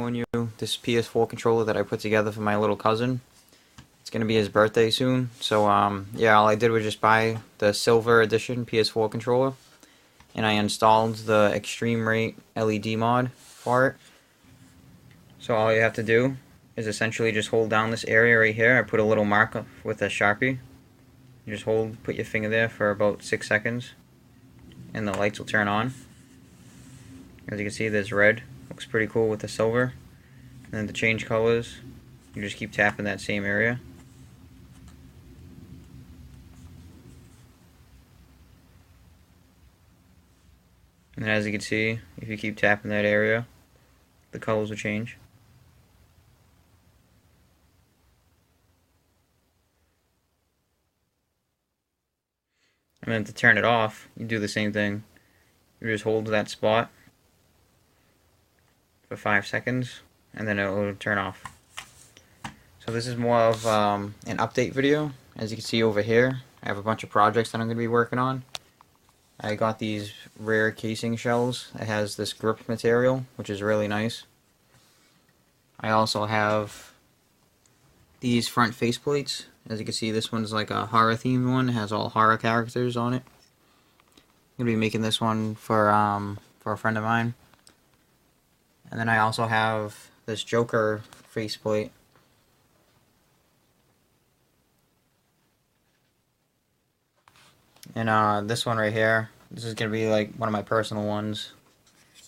showing you this PS4 controller that I put together for my little cousin. It's gonna be his birthday soon, so yeah, all I did was just buy the silver edition PS4 controller, and I installed the extreme rate LED mod for it. So all you have to do is essentially just hold down this area right here. I put a little mark with a Sharpie. You just put your finger there for about 6 seconds, and the lights will turn on. As you can see, there's red. Looks pretty cool with the silver. And then to change colors, you just keep tapping that same area. And as you can see, if you keep tapping that area, the colors will change. And then to turn it off, you do the same thing. You just hold that spot for 5 seconds, and then it will turn off. So this is more of an update video. As you can see over here, I have a bunch of projects that I'm going to be working on. I got these rare casing shells. It has this grip material, which is really nice. I also have these front faceplates. As you can see, this one's like a horror themed one. It has all horror characters on it. I'm going to be making this one for a friend of mine. And then I also have this Joker faceplate. And this one right here, this is going to be like one of my personal ones.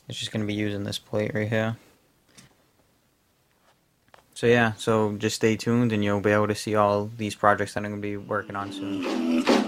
It's just going to be using this plate right here. So yeah, so just stay tuned and you'll be able to see all these projects that I'm going to be working on soon.